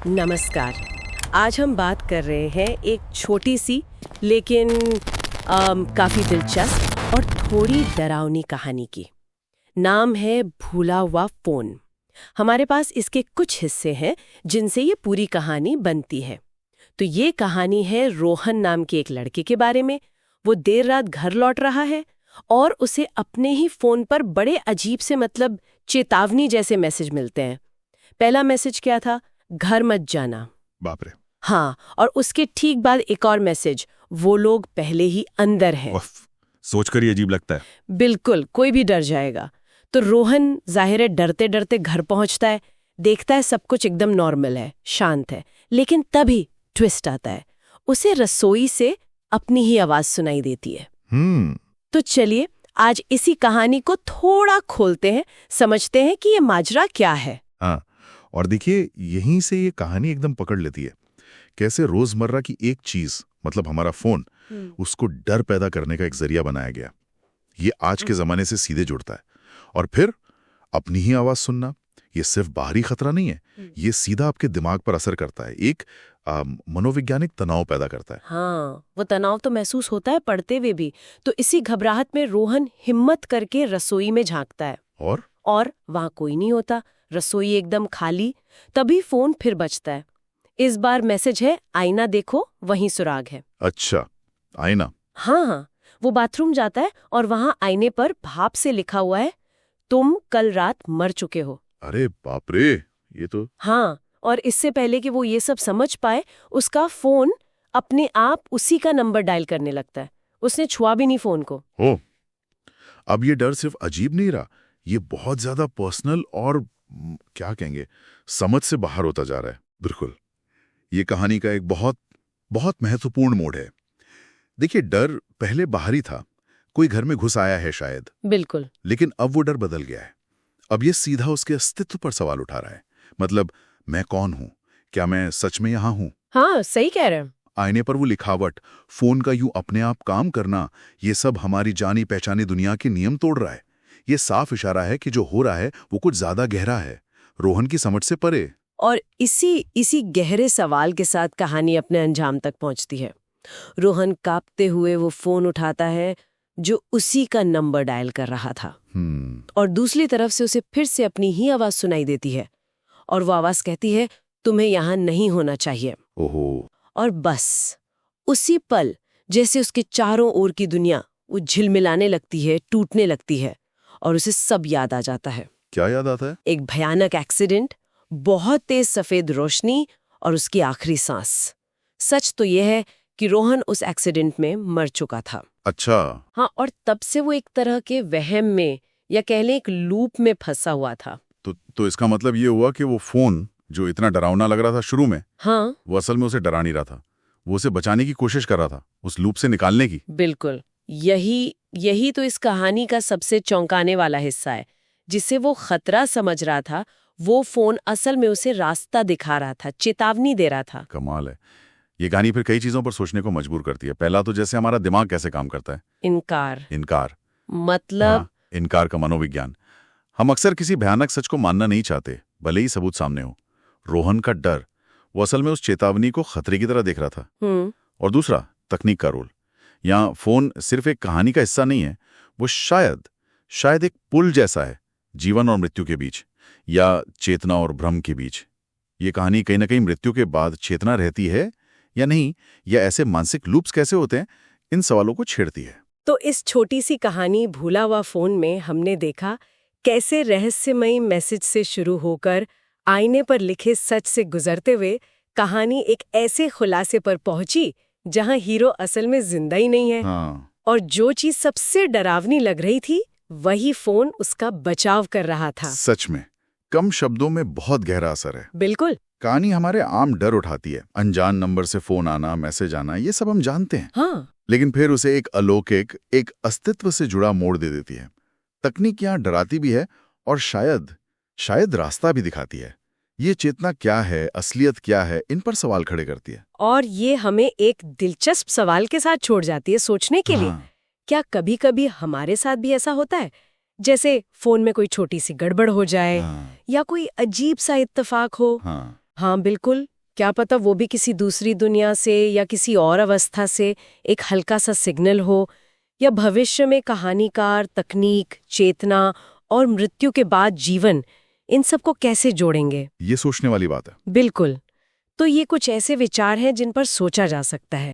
नमस्कार। आज हम बात कर रहे हैं एक छोटी सी लेकिन काफ़ी दिलचस्प और थोड़ी डरावनी कहानी की। नाम है भूला हुआ फ़ोन। हमारे पास इसके कुछ हिस्से हैं जिनसे ये पूरी कहानी बनती है। तो ये कहानी है रोहन नाम के एक लड़के के बारे में। वो देर रात घर लौट रहा है और उसे अपने ही फ़ोन पर बड़े अजीब से चेतावनी जैसे मैसेज मिलते हैं। पहला मैसेज क्या था? घर मत जाना। बाप रे। हाँ, और उसके ठीक बाद एक और मैसेज, वो लोग पहले ही अंदर हैं। उफ, सोचकर ही अजीब लगता है। बिल्कुल, कोई भी डर जाएगा। तो रोहन जाहिर है डरते डरते घर पहुंचता है, देखता है सब कुछ एकदम नॉर्मल है, शांत है। लेकिन तभी ट्विस्ट आता है। उसे रसोई से अपनी ही आवाज सुनाई देती है। तो चलिए आज इसी कहानी को थोड़ा खोलते हैं, समझते हैं कि ये माजरा क्या है। हाँ, और देखिए यहीं से ये कहानी एकदम पकड़ लेती है। कैसे रोजमर्रा की एक चीज मतलब हमारा फोन उसको डर पैदा करने का एक जरिया बनाया गया। ये आज के जमाने से सीधे जुड़ता है। और फिर अपनी ही आवाज सुनना, ये सिर्फ बाहरी खतरा नहीं है, ये सीधा आपके दिमाग पर असर करता है, एक मनोवैज्ञानिक तनाव पैदा करता है। हाँ, वो तनाव तो महसूस होता है पढ़ते हुए भी। तो इसी घबराहट में रोहन हिम्मत करके रसोई में झांकता है और वहां कोई नहीं होता, रसोई एकदम खाली। तभी फोन फिर बजता है। इस बार मैसेज है, आईना देखो, वहीं सुराग है। अच्छा, आईना। हाँ, वो बाथरूम जाता है और वहां आईने पर भाप से लिखा हुआ है, तुम कल रात मर चुके हो। अरे बाप रे, ये तो। हाँ, और इससे पहले कि वो ये सब समझ पाए, उसका फोन अपने आप उसी का नंबर डायल करने लगता है। उसने छुआ भी नहीं फोन को। हो, अब ये डर सिर्फ अजीब नहीं रहा, ये बहुत ज्यादा पर्सनल और क्या कहेंगे, समझ से बाहर होता जा रहा है। बिल्कुल, ये कहानी का एक बहुत बहुत महत्वपूर्ण मोड़ है। देखिए, डर पहले बाहरी था, कोई घर में घुस आया है शायद। बिल्कुल। लेकिन अब वो डर बदल गया है। अब ये सीधा उसके अस्तित्व पर सवाल उठा रहा है। मतलब, मैं कौन हूं? क्या मैं सच में यहां हूं? हाँ, सही कह रहे हैं। आईने पर वो लिखावट, फोन का यूं अपने आप काम करना, ये सब हमारी जानी पहचानी दुनिया के नियम तोड़ रहा है। ये साफ इशारा है कि जो हो रहा है वो कुछ ज्यादा गहरा है, रोहन की समझ से परे। और इसी गहरे सवाल के साथ कहानी अपने अंजाम तक पहुंचती है। रोहन कांपते हुए वो फोन उठाता है जो उसी का नंबर डायल कर रहा था। और दूसरी तरफ से उसे फिर से अपनी ही आवाज सुनाई देती है और वो आवाज कहती है, तुम्हें यहां नहीं होना चाहिए। ओहो। और बस उसी पल जैसे उसके चारों ओर की दुनिया वो झिलमिलाने लगती है, टूटने लगती है और उसे सब याद आ जाता है। क्या याद आता है? एक भयानक एक्सीडेंट, बहुत तेज सफेद रोशनी और उसकी आखिरी सांस। सच तो यह है कि रोहन उस एक्सीडेंट में मर चुका था। अच्छा। हाँ, और तब से वो एक तरह के वहम में या कह लें एक लूप में फंसा हुआ था। तो इसका मतलब ये हुआ कि वो फोन जो इतना डरावना लग रहा था शुरू में, हाँ, वो असल में उसे डरा नहीं रहा था, वो उसे बचाने की कोशिश कर रहा था, उस लूप से निकालने की। बिल्कुल। यही तो इस कहानी का सबसे चौंकाने वाला हिस्सा है। जिसे वो खतरा समझ रहा था, वो फोन असल में उसे रास्ता दिखा रहा था, चेतावनी दे रहा था। कमाल है। ये कहानी फिर कई चीजों पर सोचने को मजबूर करती है। पहला तो जैसे हमारा दिमाग कैसे काम करता है। इनकार मतलब। हाँ, इनकार का मनोविज्ञान। हम अक्सर किसी भयानक सच को मानना नहीं चाहते, भले ही सबूत सामने हो। रोहन का डर, वो असल में उस चेतावनी को खतरे की तरह देख रहा था। और दूसरा, तकनीक का रोल। यहाँ फोन सिर्फ एक कहानी का हिस्सा नहीं है, वो शायद एक पुल जैसा है, जीवन और मृत्यु के बीच, या चेतना और भ्रम के बीच। ये कहानी कहीं ना कहीं मृत्यु के बाद चेतना रहती है या नहीं, या ऐसे मानसिक लूप्स कैसे होते हैं, इन सवालों को छेड़ती है। तो इस छोटी सी कहानी भूला हुआ फोन में हमने देखा कैसे रहस्यमयी मैसेज से शुरू होकर आईने पर लिखे सच से गुजरते हुए कहानी एक ऐसे खुलासे पर पहुंची जहां हीरो असल में जिंदा ही नहीं है। हाँ। और जो चीज सबसे डरावनी लग रही थी, वही फोन उसका बचाव कर रहा था। सच में कम शब्दों में बहुत गहरा असर है। बिल्कुल। कहानी हमारे आम डर उठाती है, अनजान नंबर से फोन आना, मैसेज आना, ये सब हम जानते हैं। हाँ। लेकिन फिर उसे एक अलौकिक, एक अस्तित्व से जुड़ा मोड़ दे देती है। तकनीक यहाँ डराती भी है और शायद रास्ता भी दिखाती है। ये चेतना क्या है, असलियत क्या है, इन पर सवाल खड़े करती है। और ये हमें एक दिलचस्प सवाल के साथ छोड़ जाती है सोचने के लिए। क्या कभी कभी हमारे साथ भी ऐसा होता है, जैसे फोन में कोई छोटी सी गड़बड़ हो जाए या कोई अजीब सा इत्तेफाक हो, हाँ बिल्कुल, क्या पता वो भी किसी दूसरी दुनिया से या किसी और अवस्था से एक हल्का सा सिग्नल हो, या भविष्य में कहानीकार तकनीक, चेतना और मृत्यु के बाद जीवन, इन सबको कैसे जोड़ेंगे। ये सोचने वाली बात है। बिल्कुल। तो ये कुछ ऐसे विचार हैं जिन पर सोचा जा सकता है।